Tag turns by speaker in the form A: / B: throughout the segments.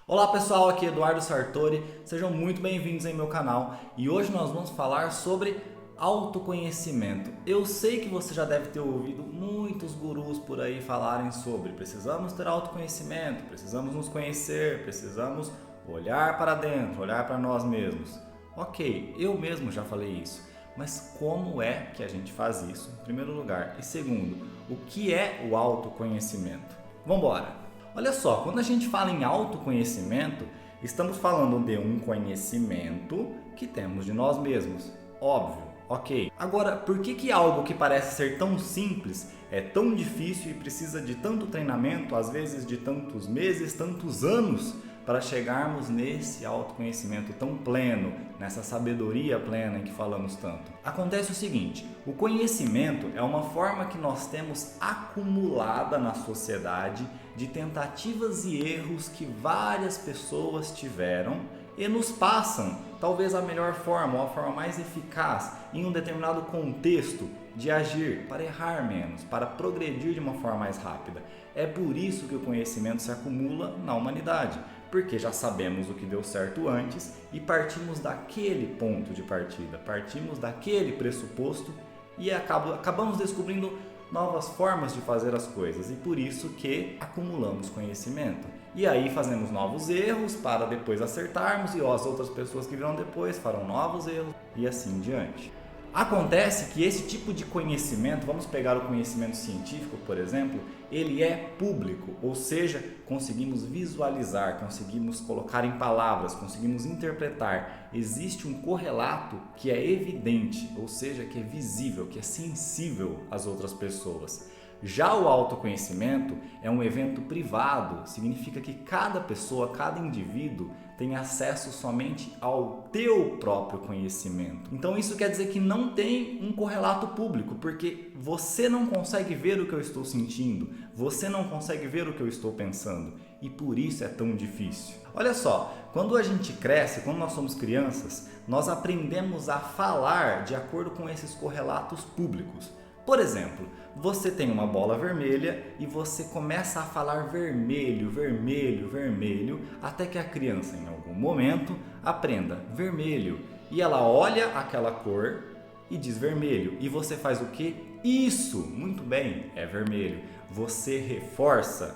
A: Olá pessoal, aqui é Eduardo Sartori, sejam muito bem-vindos em meu canal e hoje nós vamos falar sobre autoconhecimento. Eu sei que você já deve ter ouvido muitos gurus por aí falarem sobre precisamos ter autoconhecimento, precisamos nos conhecer, precisamos olhar para dentro, olhar para nós mesmos. Ok, eu mesmo já falei isso, mas como é que a gente faz isso, em primeiro lugar? E segundo, o que é o autoconhecimento? Vamos embora! Olha só, quando a gente fala em autoconhecimento, estamos falando de um conhecimento que temos de nós mesmos. Óbvio, ok. Agora, por que algo que parece ser tão simples é tão difícil e precisa de tanto treinamento, às vezes de tantos meses, tantos anos, para chegarmos nesse autoconhecimento tão pleno, nessa sabedoria plena em que falamos tanto? Acontece o seguinte, o conhecimento é uma forma que nós temos acumulada na sociedade de tentativas e erros que várias pessoas tiveram e nos passam talvez a melhor forma, ou a forma mais eficaz em um determinado contexto de agir para errar menos, para progredir de uma forma mais rápida. É por isso que o conhecimento se acumula na humanidade, porque já sabemos o que deu certo antes e partimos daquele ponto de partida, partimos daquele pressuposto e acabamos descobrindo novas formas de fazer as coisas e por isso que acumulamos conhecimento. E aí fazemos novos erros para depois acertarmos e as outras pessoas que virão depois farão novos erros e assim diante. Acontece que esse tipo de conhecimento, vamos pegar o conhecimento científico, por exemplo, ele é público, ou seja, conseguimos visualizar, conseguimos colocar em palavras, conseguimos interpretar. Existe um correlato que é evidente, ou seja, que é visível, que é sensível às outras pessoas. Já o autoconhecimento é um evento privado, significa que cada pessoa, cada indivíduo tem acesso somente ao teu próprio conhecimento. Então isso quer dizer que não tem um correlato público, porque você não consegue ver o que eu estou sentindo, você não consegue ver o que eu estou pensando e por isso é tão difícil. Olha só, quando a gente cresce, quando nós somos crianças, nós aprendemos a falar de acordo com esses correlatos públicos. Por exemplo, você tem uma bola vermelha e você começa a falar vermelho, vermelho, vermelho, até que a criança em algum momento aprenda vermelho. E ela olha aquela cor e diz vermelho. E você faz o quê? Isso! Muito bem, é vermelho. Você reforça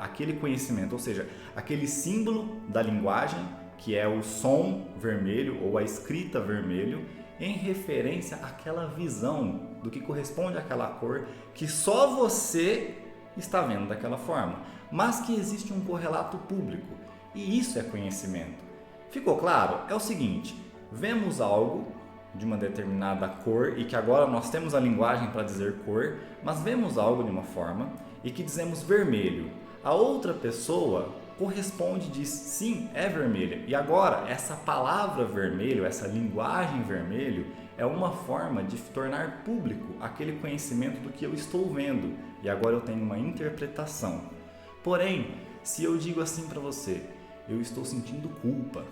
A: aquele conhecimento, ou seja, aquele símbolo da linguagem, que é o som vermelho ou a escrita vermelho, em referência àquela visão do que corresponde àquela cor que só você está vendo daquela forma, mas que existe um correlato público e isso é conhecimento. Ficou claro? É o seguinte, vemos algo de uma determinada cor e que agora nós temos a linguagem para dizer cor, mas vemos algo de uma forma e que dizemos vermelho. A outra pessoa corresponde e diz sim, é vermelha. E agora, essa palavra vermelho, essa linguagem vermelho, é uma forma de tornar público aquele conhecimento do que eu estou vendo. E agora eu tenho uma interpretação. Porém, se eu digo assim para você, eu estou sentindo culpa,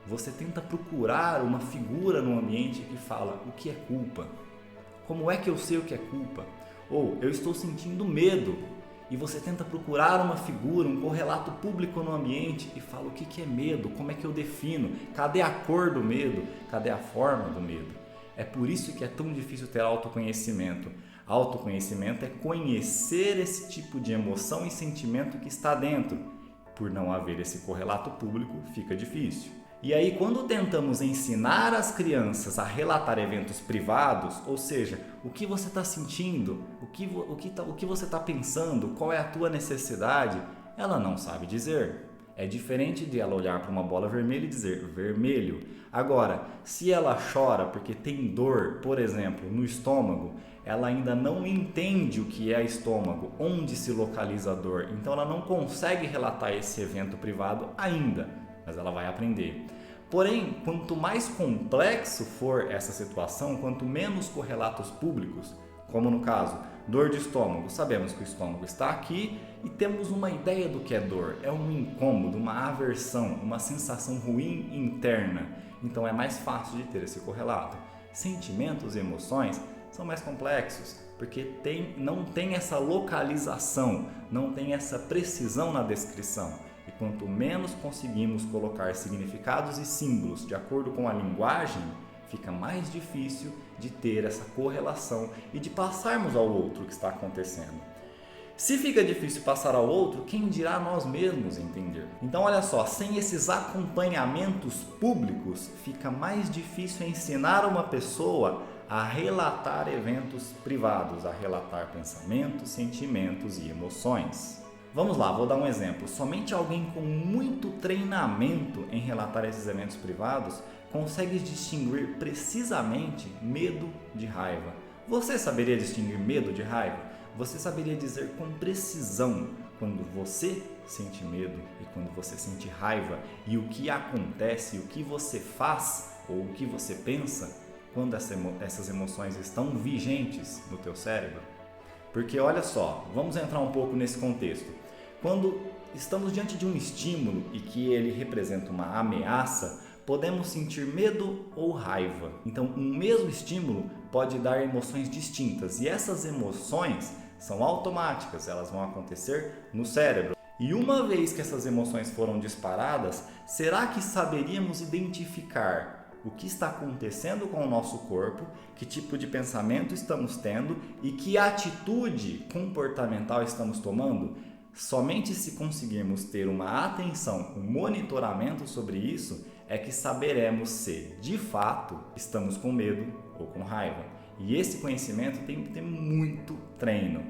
A: você tenta procurar uma figura no ambiente que fala o que é culpa. Como é que eu sei o que é culpa? Ou eu estou sentindo medo. E você tenta procurar uma figura, um correlato público no ambiente e fala o que é medo, como é que eu defino, cadê a cor do medo, cadê a forma do medo. É por isso que é tão difícil ter autoconhecimento. Autoconhecimento é conhecer esse tipo de emoção e sentimento que está dentro. Por não haver esse correlato público, fica difícil. E aí, quando tentamos ensinar as crianças a relatar eventos privados, ou seja, o que você está sentindo, o que você está pensando, qual é a tua necessidade, ela não sabe dizer. É diferente de ela olhar para uma bola vermelha e dizer vermelho. Agora, se ela chora porque tem dor, por exemplo, no estômago, ela ainda não entende o que é estômago, onde se localiza a dor, então ela não consegue relatar esse evento privado ainda, mas ela vai aprender. Porém, quanto mais complexo for essa situação, quanto menos correlatos públicos, como no caso, dor de estômago, sabemos que o estômago está aqui e temos uma ideia do que é dor, é um incômodo, uma aversão, uma sensação ruim interna, então é mais fácil de ter esse correlato. Sentimentos e emoções são mais complexos, porque não tem essa localização, não tem essa precisão na descrição. E quanto menos conseguimos colocar significados e símbolos de acordo com a linguagem, fica mais difícil de ter essa correlação e de passarmos ao outro o que está acontecendo. Se fica difícil passar ao outro, quem dirá nós mesmos entender? Então olha só, sem esses acompanhamentos públicos, fica mais difícil ensinar uma pessoa a relatar eventos privados, a relatar pensamentos, sentimentos e emoções. Vamos lá, vou dar um exemplo. Somente alguém com muito treinamento em relatar esses eventos privados consegue distinguir precisamente medo de raiva. Você saberia distinguir medo de raiva? Você saberia dizer com precisão quando você sente medo e quando você sente raiva e o que acontece, o que você faz ou o que você pensa quando essas emoções estão vigentes no teu cérebro? Porque olha só, vamos entrar um pouco nesse contexto. Quando estamos diante de um estímulo e que ele representa uma ameaça, podemos sentir medo ou raiva. Então, um mesmo estímulo pode dar emoções distintas e essas emoções são automáticas, elas vão acontecer no cérebro. E uma vez que essas emoções foram disparadas, será que saberíamos identificar o que está acontecendo com o nosso corpo, que tipo de pensamento estamos tendo e que atitude comportamental estamos tomando? Somente se conseguirmos ter uma atenção, um monitoramento sobre isso, é que saberemos se, de fato, estamos com medo ou com raiva. E esse conhecimento tem que ter muito treino.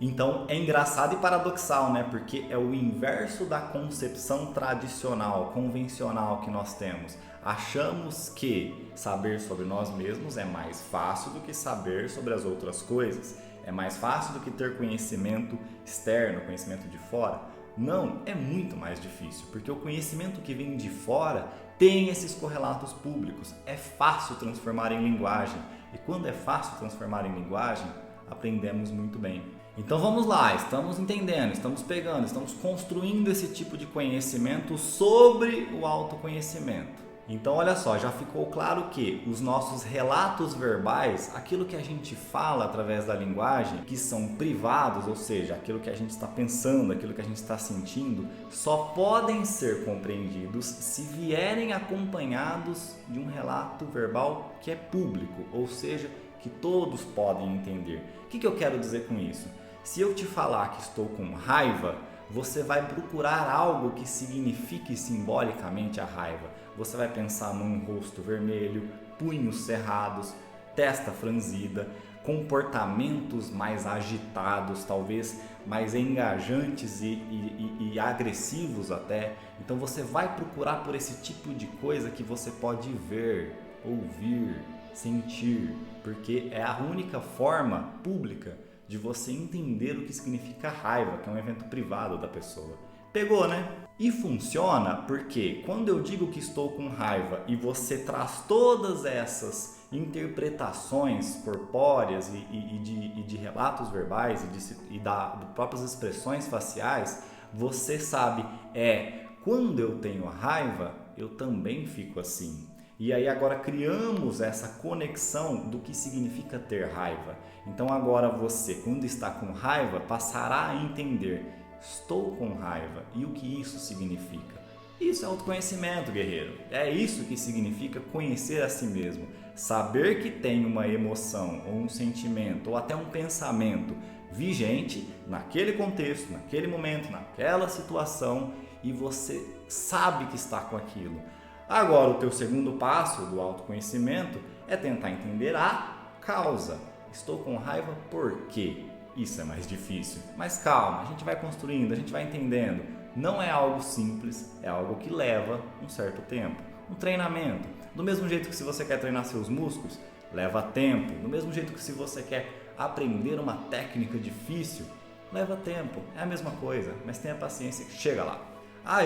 A: Então é engraçado e paradoxal, né? Porque é o inverso da concepção tradicional, convencional que nós temos. Achamos que saber sobre nós mesmos é mais fácil do que saber sobre as outras coisas. É mais fácil do que ter conhecimento externo, conhecimento de fora. Não, é muito mais difícil, porque o conhecimento que vem de fora tem esses correlatos públicos. É fácil transformar em linguagem. E quando é fácil transformar em linguagem, aprendemos muito bem. Então vamos lá, estamos entendendo, estamos pegando, estamos construindo esse tipo de conhecimento sobre o autoconhecimento. Então olha só, já ficou claro que os nossos relatos verbais, aquilo que a gente fala através da linguagem, que são privados, ou seja, aquilo que a gente está pensando, aquilo que a gente está sentindo, só podem ser compreendidos se vierem acompanhados de um relato verbal que é público, ou seja, que todos podem entender. O que eu quero dizer com isso? Se eu te falar que estou com raiva, você vai procurar algo que signifique simbolicamente a raiva. Você vai pensar num rosto vermelho, punhos cerrados, testa franzida, comportamentos mais agitados, talvez mais engajantes e agressivos até. Então você vai procurar por esse tipo de coisa que você pode ver, ouvir, sentir, porque é a única forma pública de você entender o que significa raiva, que é um evento privado da pessoa. Pegou, né? E funciona porque quando eu digo que estou com raiva e você traz todas essas interpretações corpóreas e de relatos verbais de próprias expressões faciais, você sabe, quando eu tenho raiva, eu também fico assim. E aí agora criamos essa conexão do que significa ter raiva. Então agora você, quando está com raiva, passará a entender: estou com raiva e o que isso significa. Isso é autoconhecimento, guerreiro. É isso que significa conhecer a si mesmo. Saber que tem uma emoção ou um sentimento ou até um pensamento vigente naquele contexto, naquele momento, naquela situação e você sabe que está com aquilo. Agora, o teu segundo passo do autoconhecimento é tentar entender a causa. Estou com raiva por quê? Isso é mais difícil. Mas calma, a gente vai construindo, a gente vai entendendo. Não é algo simples, é algo que leva um certo tempo. Um treinamento. Do mesmo jeito que se você quer treinar seus músculos, leva tempo. Do mesmo jeito que se você quer aprender uma técnica difícil, leva tempo. É a mesma coisa, mas tenha paciência que chega lá.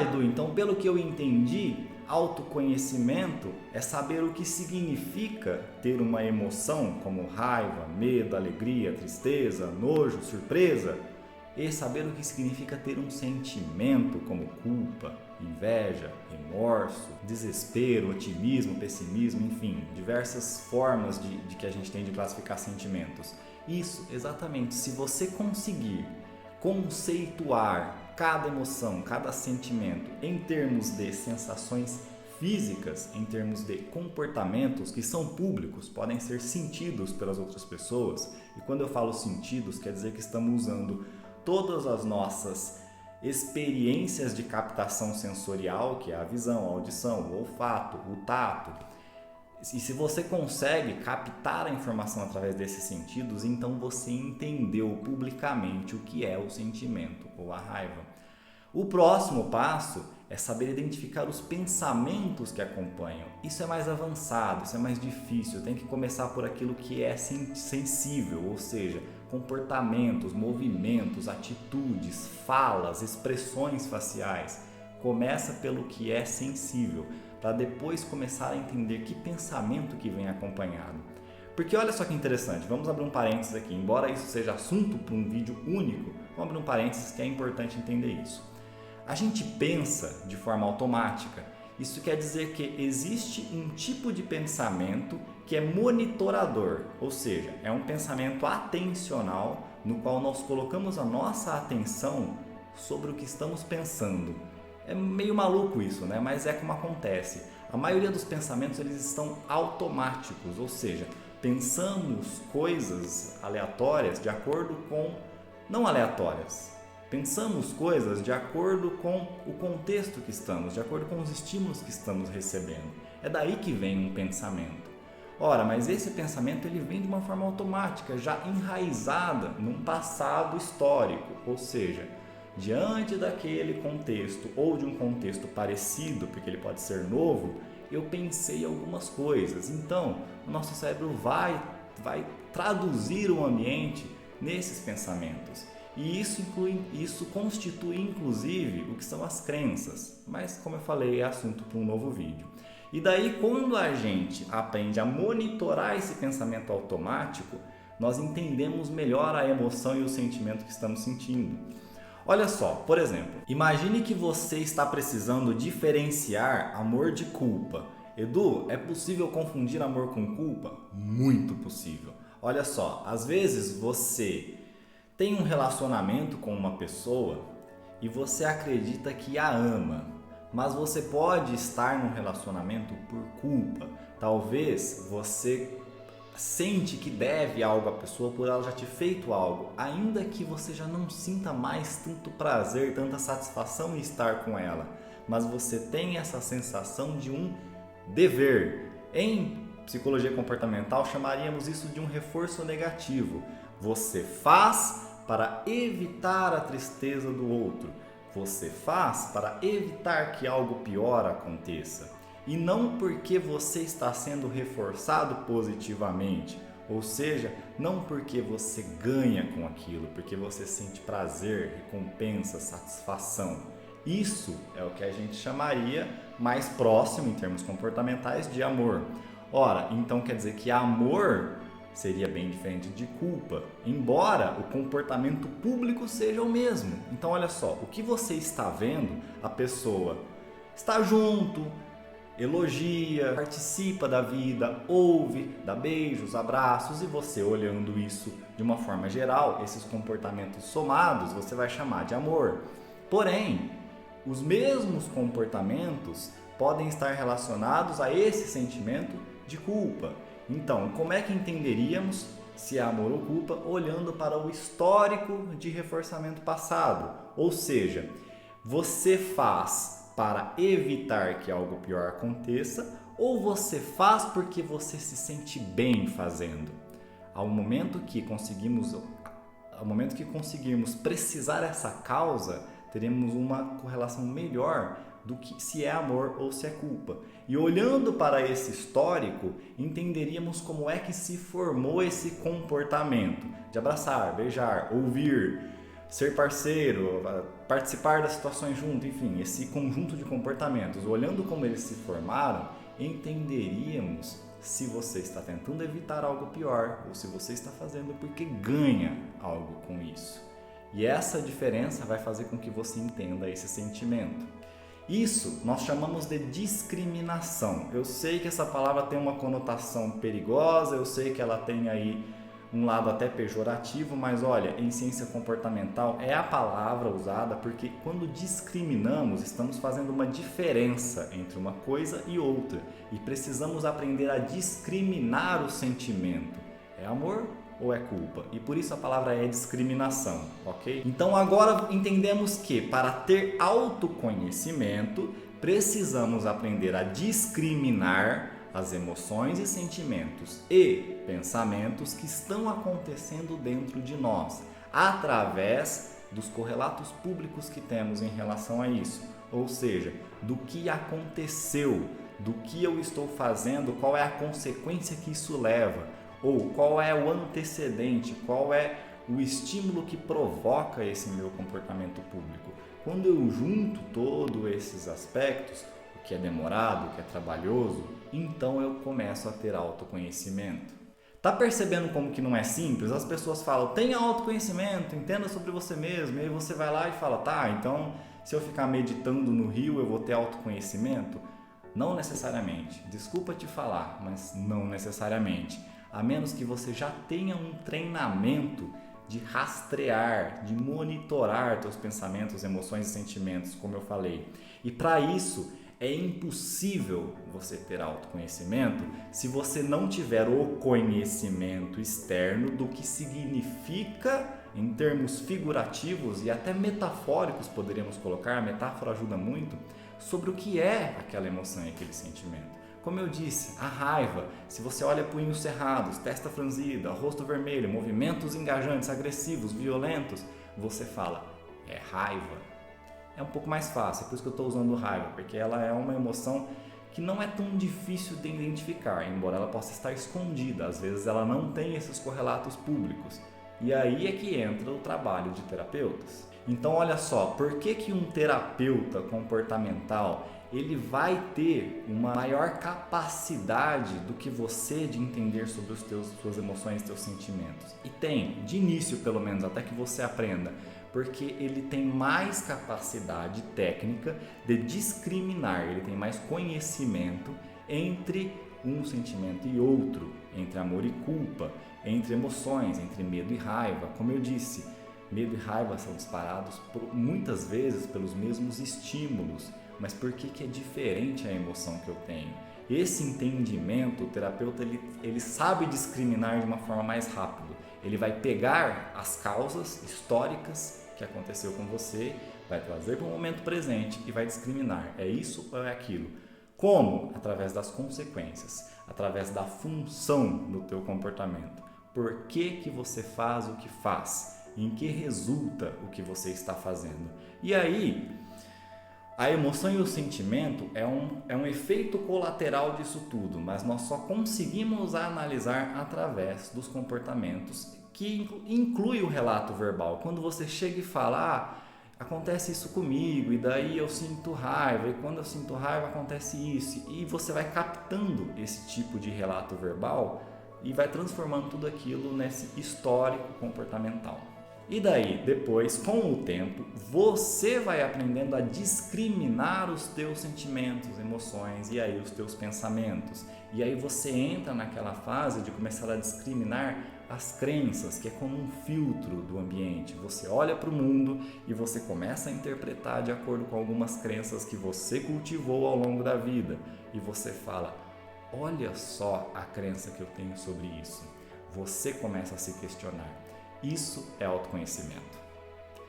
A: Edu, então pelo que eu entendi, autoconhecimento é saber o que significa ter uma emoção como raiva, medo, alegria, tristeza, nojo, surpresa e saber o que significa ter um sentimento como culpa, inveja, remorso, desespero, otimismo, pessimismo, enfim, diversas formas de que a gente tem de classificar sentimentos. Isso, exatamente, se você conseguir conceituar cada emoção, cada sentimento em termos de sensações físicas, em termos de comportamentos que são públicos, podem ser sentidos pelas outras pessoas. E quando eu falo sentidos, quer dizer que estamos usando todas as nossas experiências de captação sensorial, que é a visão, a audição, o olfato, o tato. E se você consegue captar a informação através desses sentidos, então você entendeu publicamente o que é o sentimento ou a raiva. O próximo passo é saber identificar os pensamentos que acompanham. Isso é mais avançado, isso é mais difícil. Tem que começar por aquilo que é sensível, ou seja, comportamentos, movimentos, atitudes, falas, expressões faciais. Começa pelo que é sensível, para depois começar a entender que pensamento que vem acompanhado. Porque olha só que interessante, vamos abrir um parênteses aqui, embora isso seja assunto para um vídeo único, vamos abrir um parênteses que é importante entender isso. A gente pensa de forma automática, isso quer dizer que existe um tipo de pensamento que é monitorador, ou seja, é um pensamento atencional no qual nós colocamos a nossa atenção sobre o que estamos pensando. É meio maluco isso, né? Mas é como acontece. A maioria dos pensamentos eles estão automáticos, ou seja, pensamos coisas aleatórias de acordo com... não aleatórias. Pensamos coisas de acordo com o contexto que estamos, de acordo com os estímulos que estamos recebendo. É daí que vem um pensamento. Ora, mas esse pensamento ele vem de uma forma automática, já enraizada num passado histórico, ou seja, diante daquele contexto ou de um contexto parecido, porque ele pode ser novo, eu pensei algumas coisas. Então, o nosso cérebro vai traduzir o ambiente nesses pensamentos. E isso constitui inclusive o que são as crenças. Mas, como eu falei, é assunto para um novo vídeo. E daí, quando a gente aprende a monitorar esse pensamento automático, nós entendemos melhor a emoção e o sentimento que estamos sentindo. Olha só, por exemplo, imagine que você está precisando diferenciar amor de culpa. Edu, é possível confundir amor com culpa? Muito possível. Olha só, às vezes você tem um relacionamento com uma pessoa e você acredita que a ama, mas você pode estar num relacionamento por culpa. Talvez você sente que deve algo à pessoa por ela já ter feito algo, ainda que você já não sinta mais tanto prazer, tanta satisfação em estar com ela, mas você tem essa sensação de um dever. Em psicologia comportamental chamaríamos isso de um reforço negativo. Você faz para evitar a tristeza do outro, você faz para evitar que algo pior aconteça. E não porque você está sendo reforçado positivamente, ou seja, não porque você ganha com aquilo, porque você sente prazer, recompensa, satisfação. Isso é o que a gente chamaria mais próximo, em termos comportamentais, de amor. Ora, então quer dizer que amor seria bem diferente de culpa, embora o comportamento público seja o mesmo. Então olha só, o que você está vendo, a pessoa está junto, elogia, participa da vida, ouve, dá beijos, abraços, e você olhando isso de uma forma geral, esses comportamentos somados, você vai chamar de amor. Porém, os mesmos comportamentos podem estar relacionados a esse sentimento de culpa. Então, como é que entenderíamos se é amor ou culpa olhando para o histórico de reforçamento passado? Ou seja, você faz para evitar que algo pior aconteça, ou você faz porque você se sente bem fazendo? Ao momento que conseguirmos precisar essa causa, teremos uma correlação melhor do que se é amor ou se é culpa. E olhando para esse histórico, entenderíamos como é que se formou esse comportamento de abraçar, beijar, ouvir, ser parceiro, participar das situações junto, enfim, esse conjunto de comportamentos. Olhando como eles se formaram, entenderíamos se você está tentando evitar algo pior ou se você está fazendo porque ganha algo com isso. E essa diferença vai fazer com que você entenda esse sentimento. Isso nós chamamos de discriminação. Eu sei que essa palavra tem uma conotação perigosa, eu sei que ela tem aí um lado até pejorativo, mas olha, em ciência comportamental é a palavra usada porque quando discriminamos, estamos fazendo uma diferença entre uma coisa e outra e precisamos aprender a discriminar o sentimento. É amor ou é culpa? E por isso a palavra é discriminação, ok? Então agora entendemos que para ter autoconhecimento, precisamos aprender a discriminar as emoções e sentimentos e pensamentos que estão acontecendo dentro de nós, através dos correlatos públicos que temos em relação a isso, ou seja, do que aconteceu, do que eu estou fazendo, qual é a consequência que isso leva, ou qual é o antecedente, qual é o estímulo que provoca esse meu comportamento público. Quando eu junto todos esses aspectos, o que é demorado, o que é trabalhoso, então eu começo a ter autoconhecimento. Tá percebendo como que não é simples? As pessoas falam, tenha autoconhecimento, entenda sobre você mesmo, e aí você vai lá e fala, tá, então se eu ficar meditando no rio eu vou ter autoconhecimento? Não necessariamente, desculpa te falar, mas não necessariamente, a menos que você já tenha um treinamento de rastrear, de monitorar teus pensamentos, emoções e sentimentos, como eu falei. E para isso é impossível você ter autoconhecimento se você não tiver o conhecimento externo do que significa, em termos figurativos e até metafóricos poderíamos colocar, a metáfora ajuda muito, sobre o que é aquela emoção e aquele sentimento. Como eu disse, a raiva, se você olha punhos cerrados, testa franzida, rosto vermelho, movimentos engajantes, agressivos, violentos, você fala, é raiva. É um pouco mais fácil, é por isso que eu estou usando raiva, porque ela é uma emoção que não é tão difícil de identificar, embora ela possa estar escondida, às vezes ela não tem esses correlatos públicos. E aí é que entra o trabalho de terapeutas. Então olha só, por que um terapeuta comportamental ele vai ter uma maior capacidade do que você de entender sobre os suas emoções e seus sentimentos? E tem, de início pelo menos, até que você aprenda, porque ele tem mais capacidade técnica de discriminar, ele tem mais conhecimento entre um sentimento e outro, entre amor e culpa, entre emoções, entre medo e raiva. Como eu disse, medo e raiva são disparados muitas vezes pelos mesmos estímulos, mas por que é diferente a emoção que eu tenho? Esse entendimento, o terapeuta ele sabe discriminar de uma forma mais rápida. Ele vai pegar as causas históricas que aconteceu com você, vai trazer para o momento presente e vai discriminar. É isso ou é aquilo? Como? Através das consequências, através da função do teu comportamento. Por que você faz o que faz? Em que resulta o que você está fazendo? E aí, a emoção e o sentimento é um efeito colateral disso tudo, mas nós só conseguimos analisar através dos comportamentos, que inclui o relato verbal. Quando você chega e fala, acontece isso comigo, e daí eu sinto raiva, e quando eu sinto raiva acontece isso, e você vai captando esse tipo de relato verbal e vai transformando tudo aquilo nesse histórico comportamental. E daí, depois, com o tempo, você vai aprendendo a discriminar os teus sentimentos, emoções e aí os teus pensamentos. E aí você entra naquela fase de começar a discriminar as crenças, que é como um filtro do ambiente. Você olha para o mundo e você começa a interpretar de acordo com algumas crenças que você cultivou ao longo da vida. E você fala, olha só a crença que eu tenho sobre isso. Você começa a se questionar. Isso é autoconhecimento.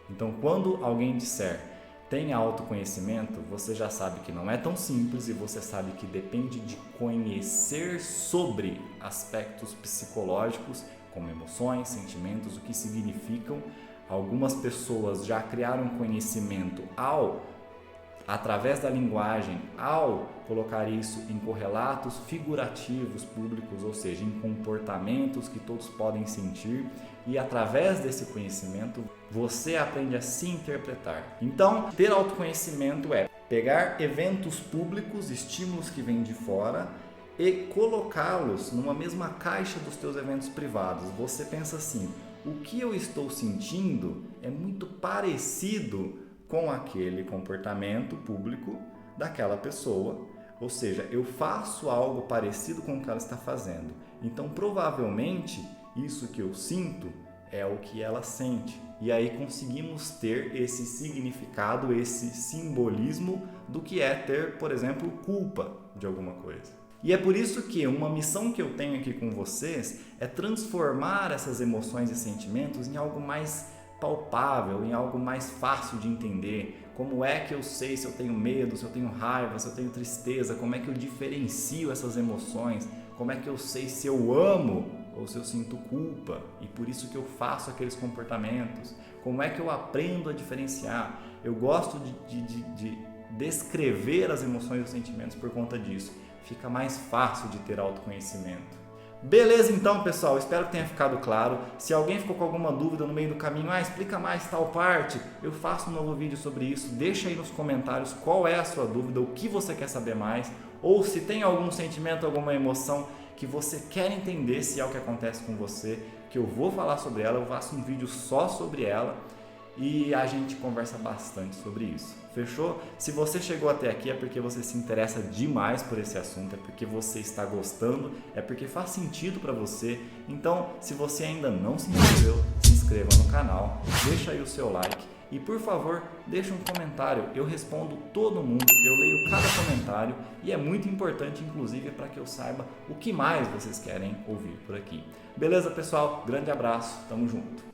A: Então, quando alguém disser tenha autoconhecimento, você já sabe que não é tão simples e você sabe que depende de conhecer sobre aspectos psicológicos, como emoções, sentimentos, o que significam. Algumas pessoas já criaram conhecimento através da linguagem, ao colocar isso em correlatos figurativos públicos, ou seja, em comportamentos que todos podem sentir, e através desse conhecimento você aprende a se interpretar. Então, ter autoconhecimento é pegar eventos públicos, estímulos que vêm de fora e colocá-los numa mesma caixa dos teus eventos privados. Você pensa assim, o que eu estou sentindo é muito parecido com aquele comportamento público daquela pessoa, ou seja, eu faço algo parecido com o que ela está fazendo. Então, provavelmente, isso que eu sinto é o que ela sente. E aí conseguimos ter esse significado, esse simbolismo do que é ter, por exemplo, culpa de alguma coisa. E é por isso que uma missão que eu tenho aqui com vocês é transformar essas emoções e sentimentos em algo mais palpável, em algo mais fácil de entender. Como é que eu sei se eu tenho medo, se eu tenho raiva, se eu tenho tristeza, como é que eu diferencio essas emoções, como é que eu sei se eu amo ou se eu sinto culpa e por isso que eu faço aqueles comportamentos, como é que eu aprendo a diferenciar. Eu gosto de descrever as emoções e os sentimentos por conta disso, fica mais fácil de ter autoconhecimento. Beleza então, pessoal, espero que tenha ficado claro. Se alguém ficou com alguma dúvida no meio do caminho, explica mais tal parte, eu faço um novo vídeo sobre isso, deixa aí nos comentários qual é a sua dúvida, o que você quer saber mais, ou se tem algum sentimento, alguma emoção que você quer entender se é o que acontece com você, que eu vou falar sobre ela, eu faço um vídeo só sobre ela e a gente conversa bastante sobre isso. Fechou? Se você chegou até aqui é porque você se interessa demais por esse assunto, é porque você está gostando, é porque faz sentido para você. Então, se você ainda não se inscreveu, se inscreva no canal, deixa aí o seu like e, por favor, deixa um comentário. Eu respondo todo mundo, eu leio cada comentário e é muito importante, inclusive, para que eu saiba o que mais vocês querem ouvir por aqui. Beleza, pessoal? Grande abraço, tamo junto!